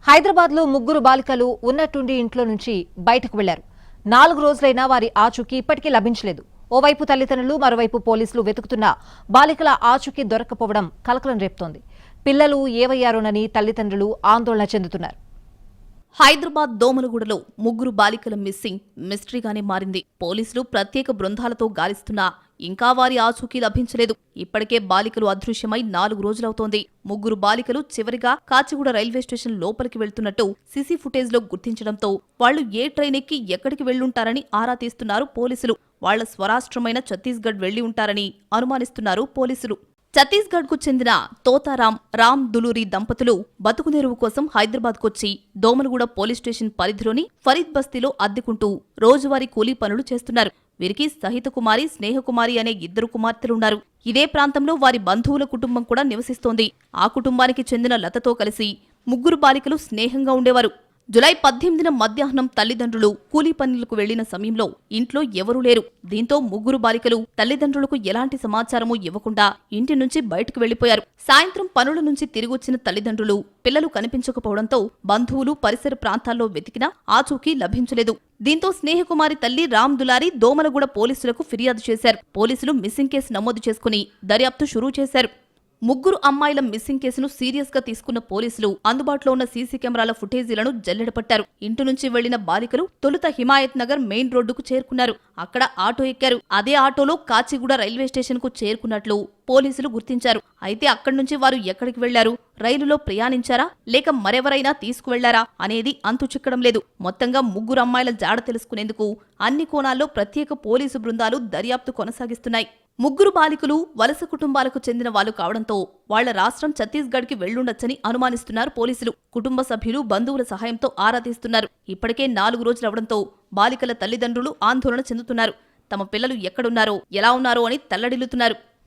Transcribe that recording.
హైదరాబాద్లో ముగ్గురు బాలికలు ఉన్నట్టుండి ఇంట్లో నుంచి బయటకు వెళ్లారు. 4 రోజులైనా వారి ఆచూకీ ఇప్పటికీ లభించలేదు. ఓవైపు తల్లిదండ్రులు, మరోవైపు పోలీసులు వెతుకుతున్న బాలికల ఆచూకీ దొరక్కపోవడం కలకలం రేపుతోంది. పిల్లలు ఏవయ్యారోనని తల్లిదండ్రులు ఆందోళన చెందుతున్నారు. హైదరాబాద్ దోమలగూడలో ముగ్గురు బాలికల మిస్సింగ్ మిస్టరీగానే మారింది. పోలీసులు ప్రత్యేక బృందాలతో గాలిస్తున్నా ఇంకా వారి ఆచూకీ లభించలేదు. ఇప్పటికే బాలికలు అదృశ్యమై 4 రోజులవుతోంది. ముగ్గురు బాలికలు చివరిగా కాచిగూడ రైల్వే స్టేషన్ లోపలికి వెళ్తున్నట్టు సీసీ ఫుటేజ్ లో గుర్తించడంతో వాళ్లు ఏ ట్రైన్ ఎక్కి ఎక్కడికి వెళ్లుంటారని ఆరా తీస్తున్నారు పోలీసులు. వాళ్ల స్వరాష్ట్రమైన ఛత్తీస్గఢ్ వెళ్లి ఉంటారని అనుమానిస్తున్నారు పోలీసులు. ఛత్తీస్గఢ్ కు చెందిన తోతారాం, రామ్ దులూరి దంపతులు బతుకుదెరువు కోసం హైదరాబాద్కొచ్చి దోమలగూడ పోలీస్ స్టేషన్ పరిధిలోని ఫరీద్ బస్తీలో అద్దెకుంటూ రోజువారీ కూలీ పనులు చేస్తున్నారు. వీరికి సహిత కుమారి, స్నేహకుమారి అనే 2 కుమార్తెలున్నారు. ఇదే ప్రాంతంలో వారి బంధువుల కుటుంబం కూడా నివసిస్తోంది. ఆ కుటుంబానికి చెందిన లతతో కలిసి ముగ్గురు బాలికలు స్నేహంగా ఉండేవారు. జులై 18న మధ్యాహ్నం తల్లిదండ్రులు కూలీ పనులకు వెళ్లిన సమయంలో ఇంట్లో ఎవరూ లేరు. దీంతో ముగ్గురు బాలికలు తల్లిదండ్రులకు ఎలాంటి సమాచారమూ ఇవ్వకుండా ఇంటి నుంచి బయటకు వెళ్లిపోయారు. సాయంత్రం పనుల నుంచి తిరిగొచ్చిన తల్లిదండ్రులు పిల్లలు కనిపించకపోవడంతో బంధువులు పరిసర ప్రాంతాల్లో వెతికినా ఆచూకీ లభించలేదు. దీంతో స్నేహకుమారి తల్లి రామ్ దులారి దోమలగూడ పోలీసులకు ఫిర్యాదు చేశారు. పోలీసులు మిస్సింగ్ కేసు నమోదు చేసుకుని దర్యాప్తు షురూ చేశారు. ముగ్గురు అమ్మాయిల మిస్సింగ్ కేసును సీరియస్ గా తీసుకున్న పోలీసులు అందుబాటులో ఉన్న సీసీ కెమెరాల ఫుటేజీలను జల్లెడపట్టారు. ఇంటి నుంచి వెళ్లిన బాలికలు తొలుత హిమాయత్ నగర్ మెయిన్ రోడ్డుకు చేరుకున్నారు. అక్కడ ఆటో ఎక్కారు. అదే ఆటోలో కాచిగూడ రైల్వే స్టేషన్ కు చేరుకున్నట్లు పోలీసులు గుర్తించారు. అయితే అక్కడి నుంచి వారు ఎక్కడికి వెళ్లారు? రైలులో ప్రయాణించారా లేక మరెవరైనా తీసుకువెళ్లారా అనేది అంతు చిక్కడం లేదు. మొత్తంగా ముగ్గురు అమ్మాయిల జాడ తెలుసుకునేందుకు అన్ని కోణాల్లో ప్రత్యేక పోలీసు బృందాలు దర్యాప్తు కొనసాగిస్తున్నాయి. ముగ్గురు బాలికలు వలస కుటుంబాలకు చెందిన వాళ్లు కావడంతో వాళ్ల రాష్ట్రం ఛత్తీస్గఢ్కి వెళ్లుండొచ్చని అనుమానిస్తున్నారు పోలీసులు. కుటుంబ సభ్యులు బంధువుల సహాయంతో ఆరా తీస్తున్నారు. ఇప్పటికే 4 రోజులవడంతో బాలికల తల్లిదండ్రులు ఆందోళన చెందుతున్నారు. తమ పిల్లలు ఎక్కడున్నారో, ఎలా ఉన్నారో అని తల్లడిల్లుతున్నారు.